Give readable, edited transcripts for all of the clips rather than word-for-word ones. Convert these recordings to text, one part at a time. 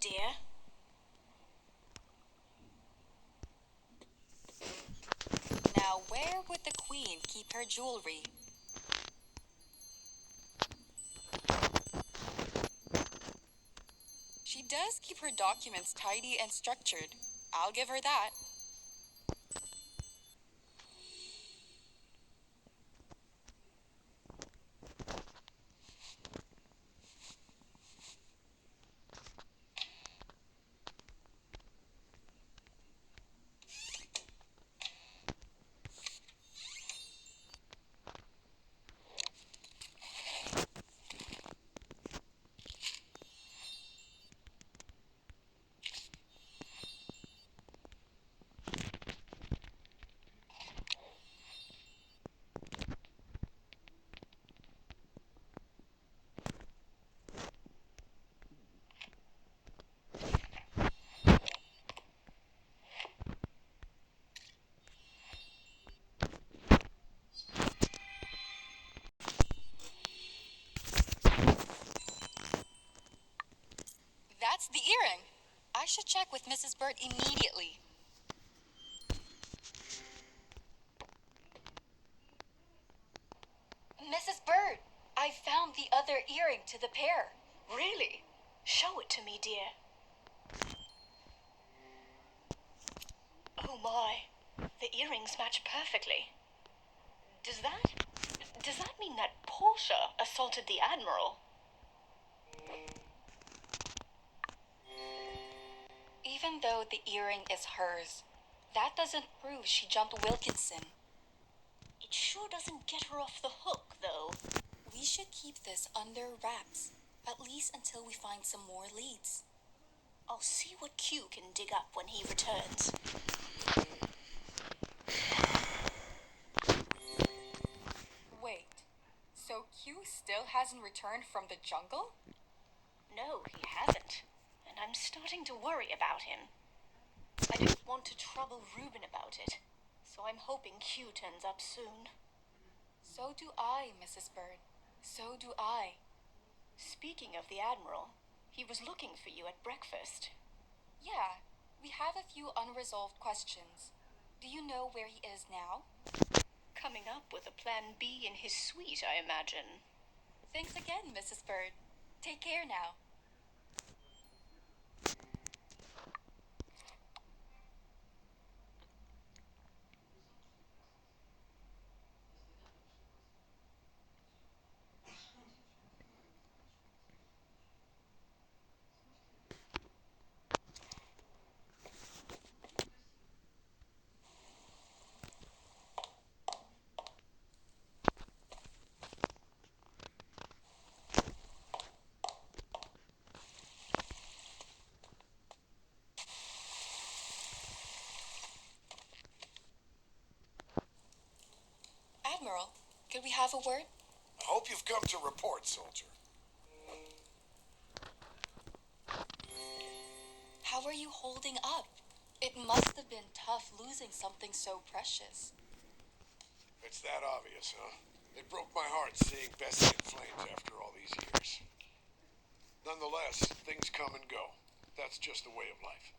Dear? Now, where would the queen keep her jewelry? She does keep her documents tidy and structured. I'll give her that. That's the earring. I should check with Mrs. Bird immediately. Mrs. Bird, I found the other earring to the pair. Really? Show it to me, dear. Oh my, the earrings match perfectly. Does that mean that Portia assaulted the Admiral? Even though the earring is hers, that doesn't prove she jumped Wilkinson. It sure doesn't get her off the hook, though. We should keep this under wraps, at least until we find some more leads. I'll see what Q can dig up when he returns. Wait, so Q still hasn't returned from the jungle? No, he hasn't. And I'm starting to worry about him. I don't want to trouble Reuben about it, so I'm hoping Q turns up soon. So do I, Mrs. Bird. So do I. Speaking of the Admiral, he was looking for you at breakfast. Yeah, we have a few unresolved questions. Do you know where he is now? Coming up with a plan B in his suite, I imagine. Thanks again, Mrs. Bird. Take care now. Admiral, could we have a word? I hope you've come to report, soldier. How are you holding up? It must have been tough losing something so precious. It's that obvious, huh? It broke my heart seeing Bessie in flames after all these years. Nonetheless, things come and go. That's just the way of life.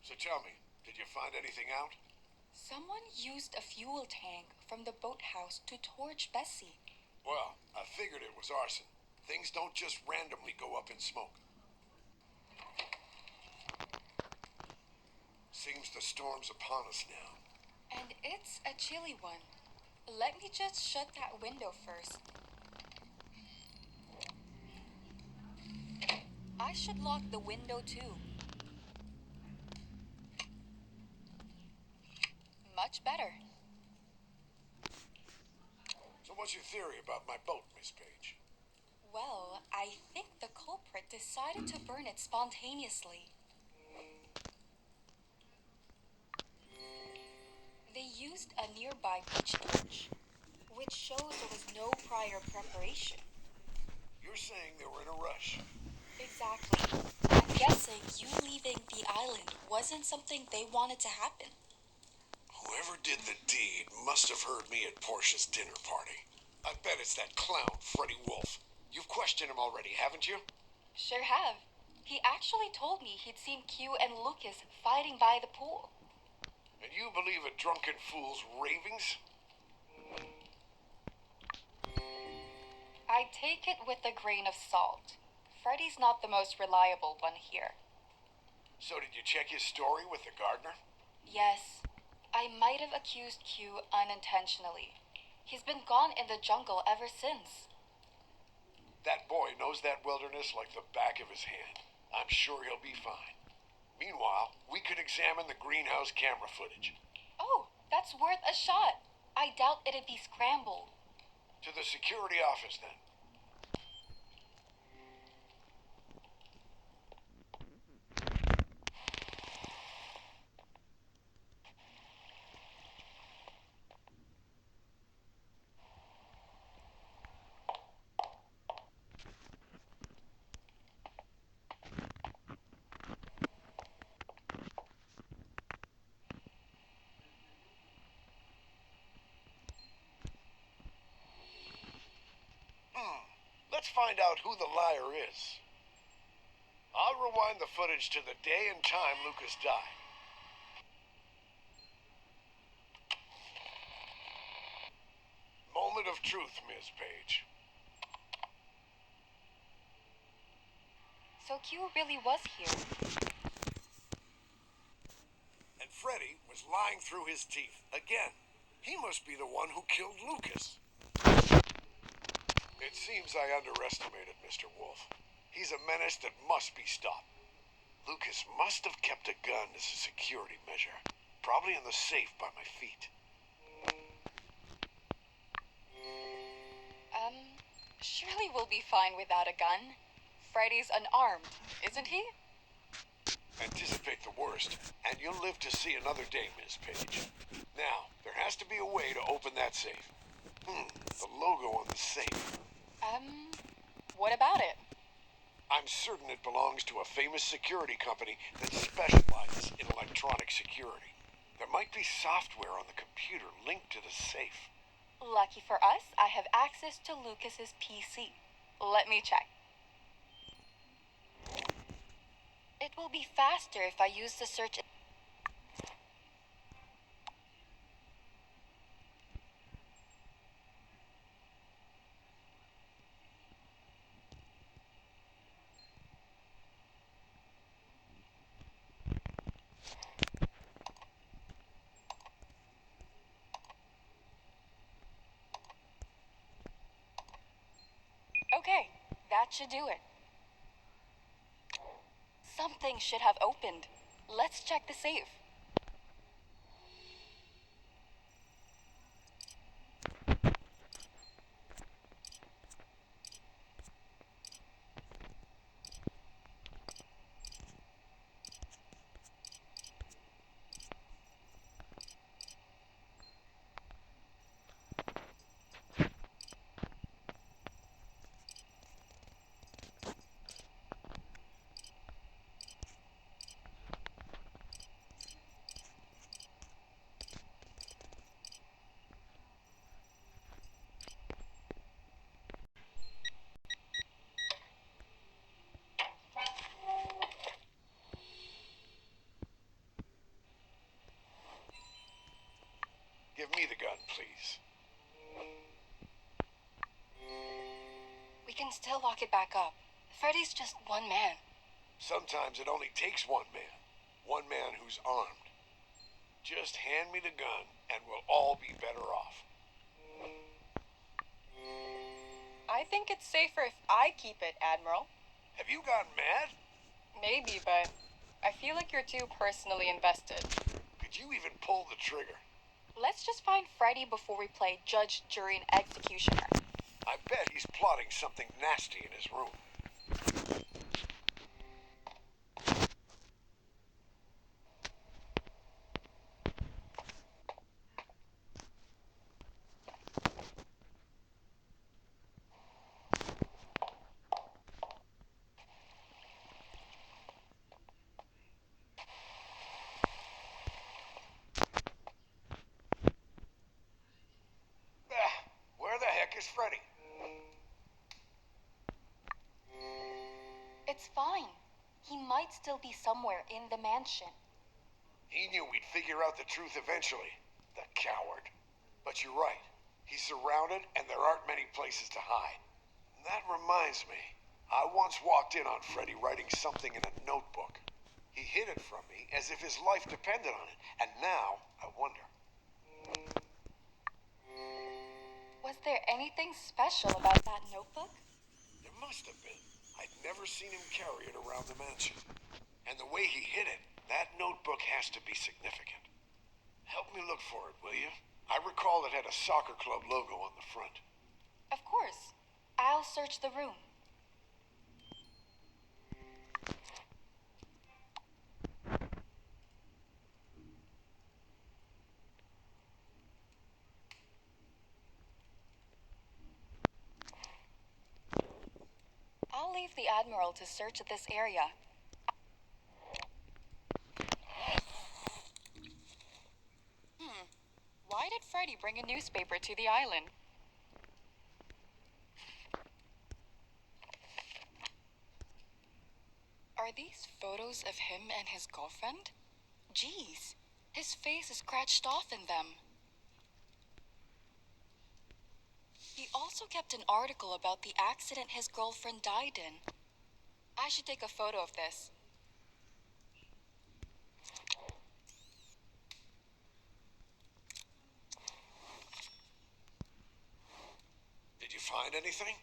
So tell me, did you find anything out? Someone used a fuel tank from the boathouse to torch Bessie. Well, I figured it was arson. Things don't just randomly go up in smoke. Seems the storm's upon us now. And it's a chilly one. Let me just shut that window first. I should lock the window too. Much better. So what's your theory about my boat, Miss Page? Well, I think the culprit decided to burn it spontaneously. They used a nearby beach torch, which shows there was no prior preparation. You're saying they were in a rush. Exactly. I'm guessing you leaving the island wasn't something they wanted to happen. Whoever did the deed must have heard me at Portia's dinner party. I bet it's that clown, Freddie Wolf. You've questioned him already, haven't you? Sure have. He actually told me he'd seen Q and Lucas fighting by the pool. And you believe a drunken fool's ravings? I take it with a grain of salt. Freddy's not the most reliable one here. So did you check his story with the gardener? Yes, I might have accused Q unintentionally. He's been gone in the jungle ever since. That boy knows that wilderness like the back of his hand. I'm sure he'll be fine. Meanwhile, we could examine the greenhouse camera footage. Oh, that's worth a shot. I doubt it'd be scrambled. To the security office, then. Let's find out who the liar is. I'll rewind the footage to the day and time Lucas died. Moment of truth, Ms. Page. So Q really was here. And Freddy was lying through his teeth again. He must be the one who killed Lucas. It seems I underestimated Mr. Wolf. He's a menace that must be stopped. Lucas must have kept a gun as a security measure. Probably in the safe by my feet. Surely we'll be fine without a gun. Freddy's unarmed, isn't he? Anticipate the worst, and you'll live to see another day, Ms. Page. Now, there has to be a way to open that safe. The logo on the safe. What about it? I'm certain it belongs to a famous security company that specializes in electronic security. There might be software on the computer linked to the safe. Lucky for us, I have access to Lucas's PC. Let me check. It will be faster if I use the search. Okay, that should do it. Something should have opened. Let's check the safe. Give me the gun, please. We can still lock it back up. Freddy's just one man. Sometimes it only takes one man. One man who's armed. Just hand me the gun, and we'll all be better off. I think it's safer if I keep it, Admiral. Have you gone mad? Maybe, but I feel like you're too personally invested. Could you even pull the trigger? Let's just find Freddy before we play judge, jury, and executioner. I bet he's plotting something nasty in his room. Where the heck is Freddy? might still be somewhere in the mansion. He knew we'd figure out the truth eventually. The coward. But you're right. He's surrounded, and there aren't many places to hide. And that reminds me. I once walked in on Freddy writing something in a notebook. He hid it from me as if his life depended on it. And now, I wonder. Was there anything special about that notebook? There must have been. I'd never seen him carry it around the mansion. And the way he hid it, that notebook has to be significant. Help me look for it, will you? I recall it had a soccer club logo on the front. Of course. I'll search the room. I'll leave the Admiral to search this area. Why did Freddy bring a newspaper to the island? Are these photos of him and his girlfriend? Geez, his face is scratched off in them. He also kept an article about the accident his girlfriend died in. I should take a photo of this. Did you find anything?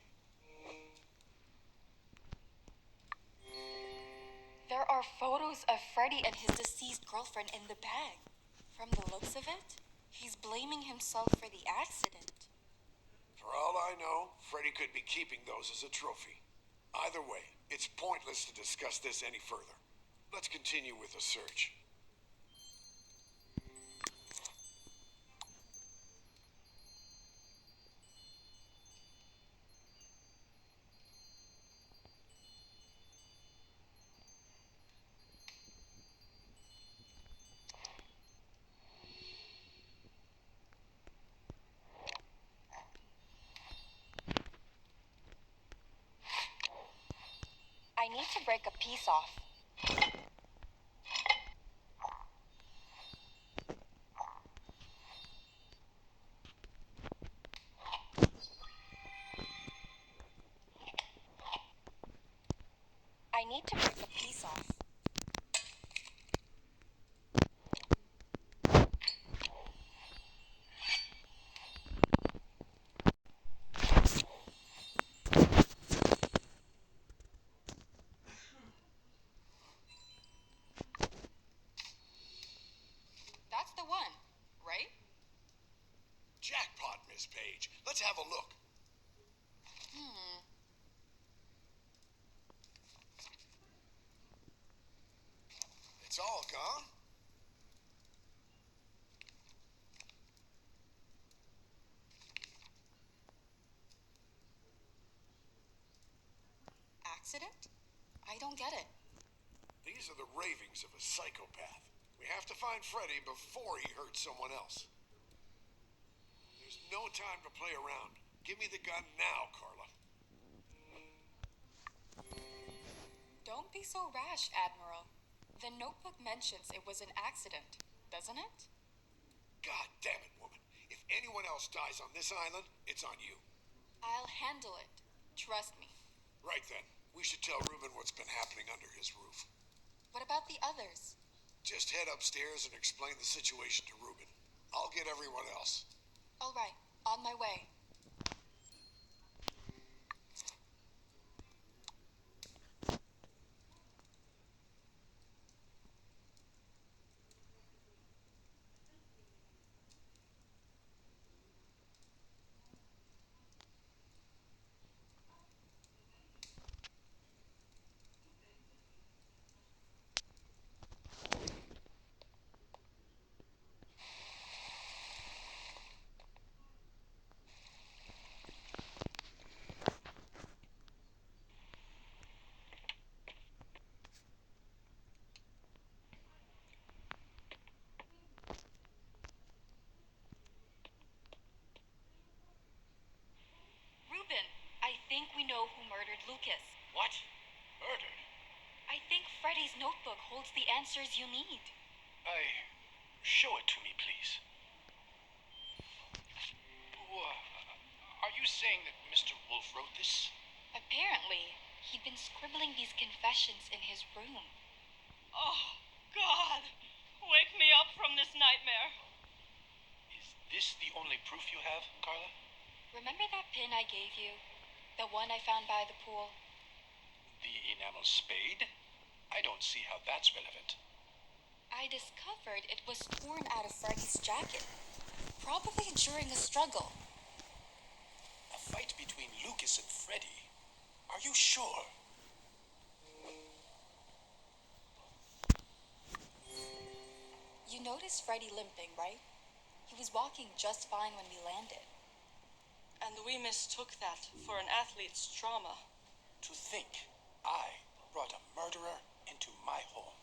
There are photos of Freddy and his deceased girlfriend in the bag. From the looks of it, he's blaming himself for the accident. For all I know, Freddy could be keeping those as a trophy. Either way, it's pointless to discuss this any further. Let's continue with the search. I need to break a piece off. I need to break a piece off. That's the one, right? Jackpot, Miss Page. Let's have a look. It's all gone? Accident? I don't get it. These are the ravings of a psychopath. We have to find Freddy before he hurts someone else. There's no time to play around. Give me the gun now, Carla. Don't be so rash, Admiral. The notebook mentions it was an accident, doesn't it? God damn it, woman. If anyone else dies on this island, it's on you. I'll handle it. Trust me. Right then. We should tell Ruben what's been happening under his roof. What about the others? Just head upstairs and explain the situation to Ruben. I'll get everyone else. All right, on my way. I think we know who murdered Lucas. What? Murdered? I think Freddy Freddy's notebook holds the answers you need. Show it to me, please. Are you saying that Mr. Wolf wrote this? Apparently, he'd been scribbling these confessions in his room. Oh, God! Wake me up from this nightmare. Is this the only proof you have, Carla? Remember that pin I gave you? The one I found by the pool? The enamel spade? I don't see how that's relevant. I discovered it was torn out of Freddy's jacket. Probably during a struggle. A fight between Lucas and Freddy? Are you sure? You noticed Freddy limping, right? He was walking just fine when we landed. And we mistook that for an athlete's trauma. To think I brought a murderer into my home.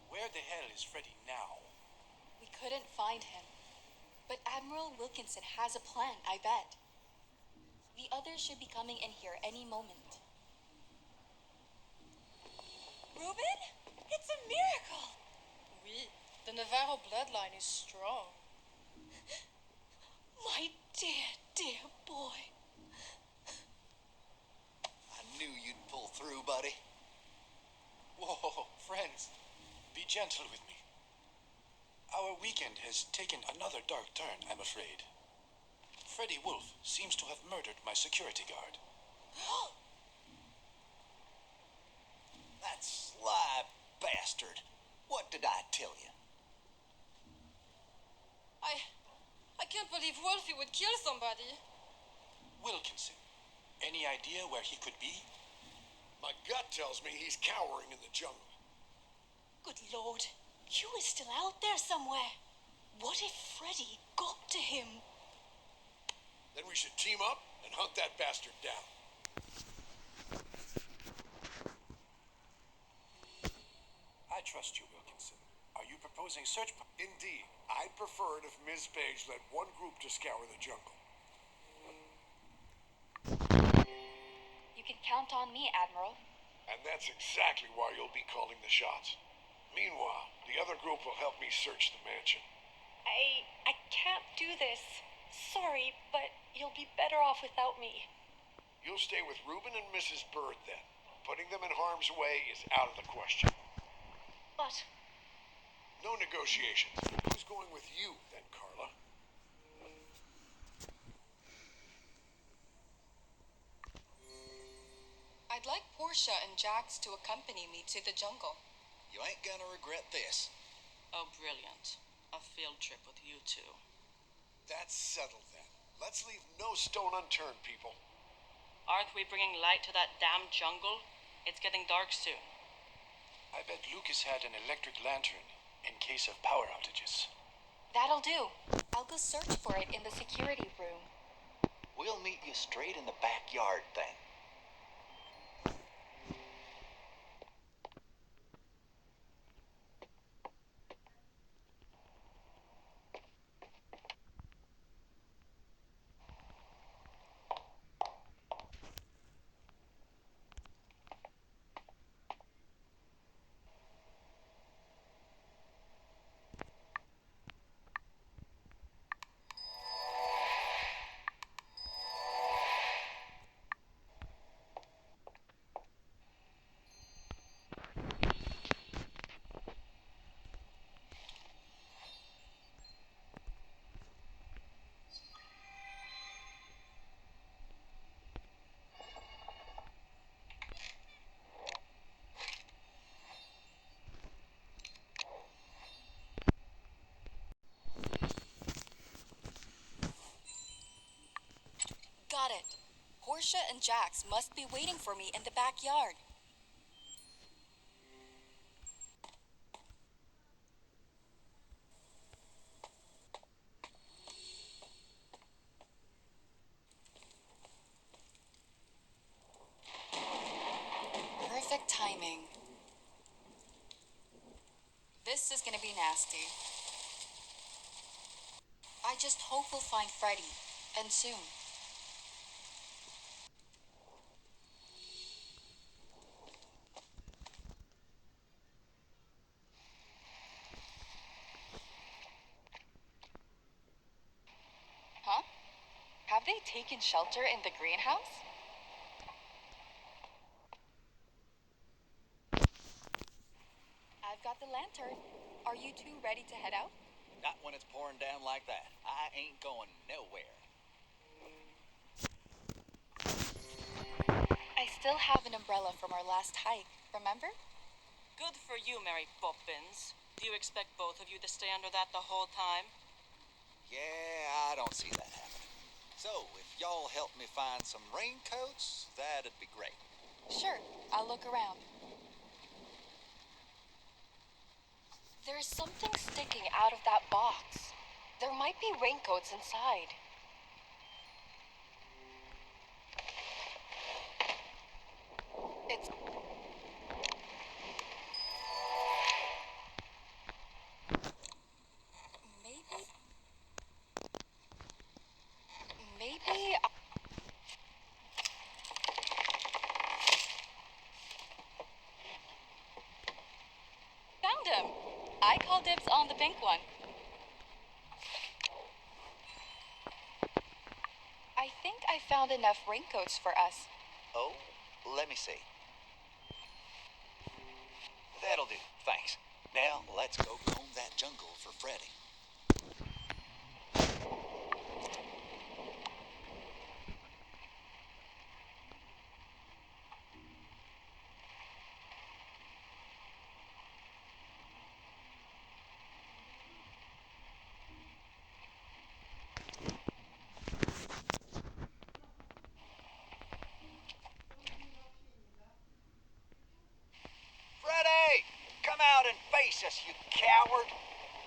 Where the hell is Freddy now? We couldn't find him. But Admiral Wilkinson has a plan, I bet. The others should be coming in here any moment. Ruben? It's a miracle! Oui, the Navarro bloodline is strong. My dear, dear boy. I knew you'd pull through, buddy. Whoa, friends. Be gentle with me. Our weekend has taken another dark turn, I'm afraid. Freddy Wolf seems to have murdered my security guard. That sly bastard. What did I tell you? I can't believe Wolfie would kill somebody. Wilkinson. Any idea where he could be? My gut tells me he's cowering in the jungle. Good Lord, Q is still out there somewhere. What if Freddy got to him? Then we should team up and hunt that bastard down. I trust you, Wilkinson. Are you proposing search? Indeed. I'd prefer it if Ms. Page led one group to scour the jungle. You can count on me, Admiral. And that's exactly why you'll be calling the shots. Meanwhile, the other group will help me search the mansion. I can't do this. Sorry, but you'll be better off without me. You'll stay with Reuben and Mrs. Bird then. Putting them in harm's way is out of the question. But No negotiations. Who's going with you then, Carla? I'd like Portia and Jax to accompany me to the jungle. You ain't gonna regret this. oh, brilliant. A field trip with you two. That's settled then. Let's leave no stone unturned, people. Aren't we bringing light to that damn jungle? It's getting dark soon. I bet Lucas had an electric lantern in case of power outages. That'll do. I'll go search for it in the security room. We'll meet you straight in the backyard then. Got it. Portia and Jax must be waiting for me in the backyard. Perfect timing. This is gonna be nasty. I just hope we'll find Freddy, and soon. Have they taken shelter in the greenhouse? I've got the lantern. Are you two ready to head out? Not when it's pouring down like that. I ain't going nowhere. I still have an umbrella from our last hike, remember? Good for you, Mary Poppins. Do you expect both of you to stay under that the whole time? Yeah, I don't see that happening. So, if y'all help me find some raincoats, that'd be great. Sure, I'll look around. There's something sticking out of that box. There might be raincoats inside. It's... Maybe... Found him! I call dibs on the pink one. I think I found enough raincoats for us. Oh, let me see. That'll do, thanks. Now, let's go comb that jungle for Freddy. Freddy! Come out and face us, you coward!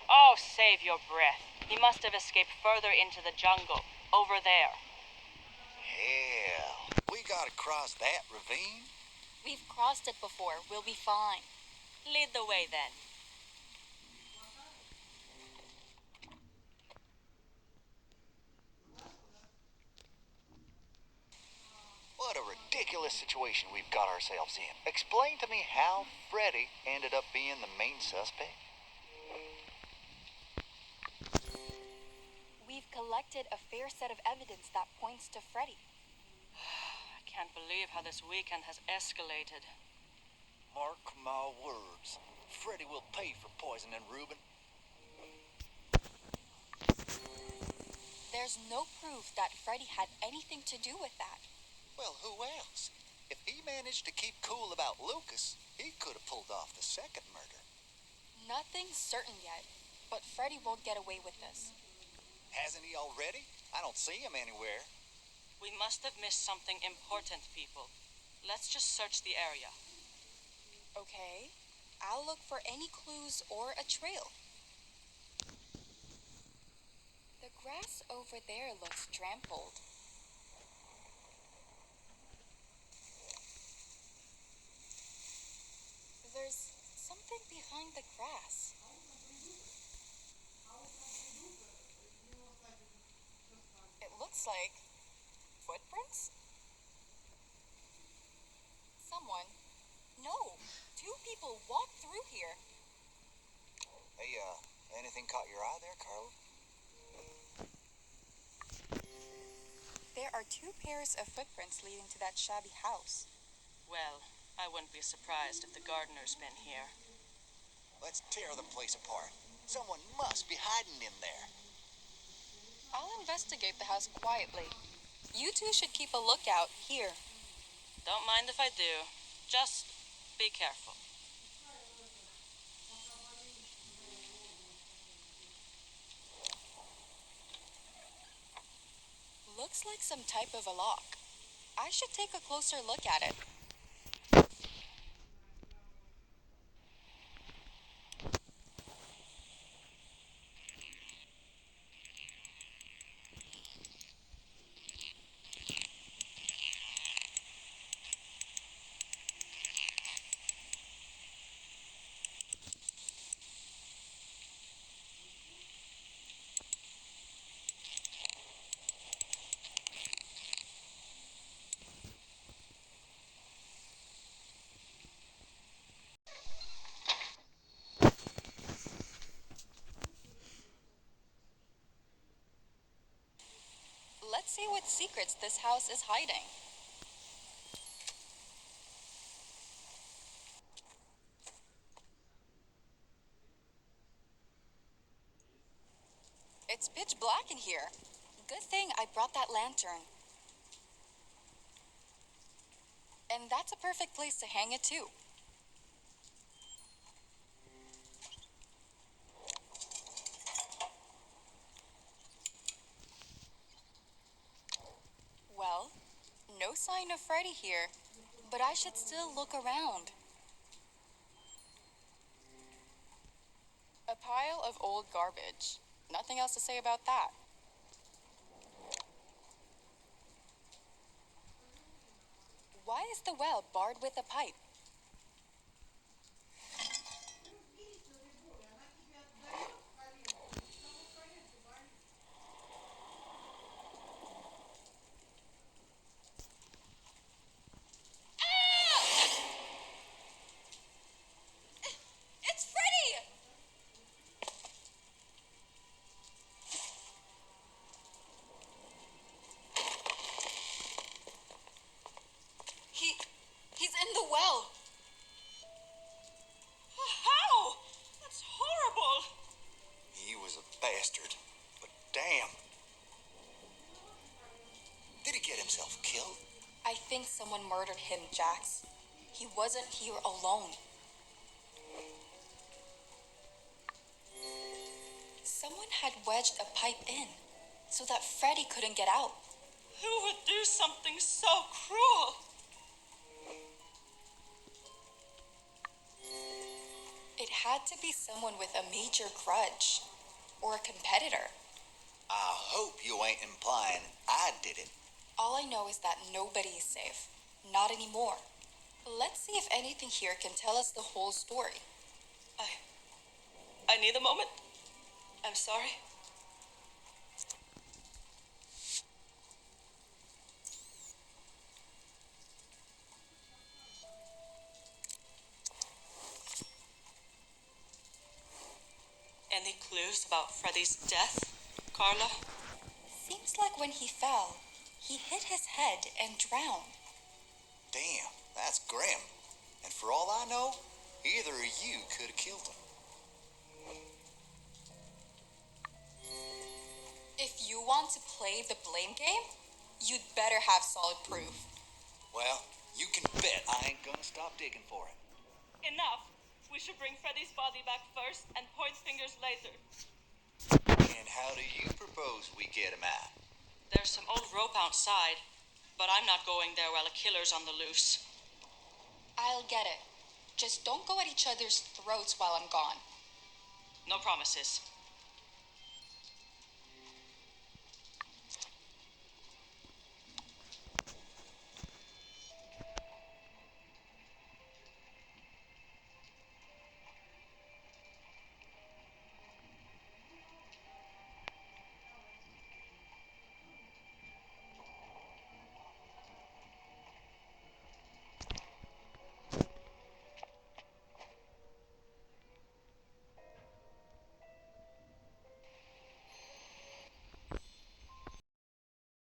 Oh, save your breath. He must have escaped further into the jungle. Over there. Hell, we gotta cross that ravine? We've crossed it before. We'll be fine. Lead the way, then. What a ridiculous situation we've got ourselves in. Explain to me how Freddy ended up being the main suspect. We've collected a fair set of evidence that points to Freddy. I can't believe how this weekend has escalated. Mark my words. Freddy will pay for poisoning Reuben. There's no proof that Freddy had anything to do with that. Well, who else? If he managed to keep cool about Lucas, he could have pulled off the second murder. Nothing's certain yet, but Freddy won't get away with this. Hasn't he already? I don't see him anywhere. We must have missed something important, people. Let's just search the area. Okay, I'll look for any clues or a trail. The grass over there looks trampled. There's something behind the grass. It looks like footprints? Someone. No, two people walked through here. Hey, anything caught your eye there, Carl? There are two pairs of footprints leading to that shabby house. Well, I wouldn't be surprised if the gardener's been here. Let's tear the place apart. Someone must be hiding in there. I'll investigate the house quietly. You two should keep a lookout here. Don't mind if I do. Just be careful. Looks like some type of a lock. I should take a closer look at it. see what secrets this house is hiding. It's pitch black in here. Good thing I brought that lantern. And that's a perfect place to hang it too. Well, no sign of Freddy here, but I should still look around. A pile of old garbage. Nothing else to say about that. Why is the well barred with a pipe? It's Freddy! He's in the well. How? That's horrible. He was a bastard, but damn. Did he get himself killed? I think someone murdered him, Jax. He wasn't here alone. Someone had wedged a pipe in so that Freddy couldn't get out. Who would do something so cruel? It had to be someone with a major grudge or a competitor. I hope you ain't implying I did it. All I know is that nobody is safe. Not anymore. Let's see if anything here can tell us the whole story. I need a moment. I'm sorry. Any clues about Freddy's death, Carla? Seems like when he fell, he hit his head and drowned. Damn, that's grim. And for all I know, either of you could have killed him. If you want to play the blame game, you'd better have solid proof. Well, you can bet I ain't gonna stop digging for it. Enough. We should bring Freddy's body back first and point fingers later. And how do you propose we get him out? There's some old rope outside, but I'm not going there while a killer's on the loose. I'll get it. Just don't go at each other's throats while I'm gone. No promises.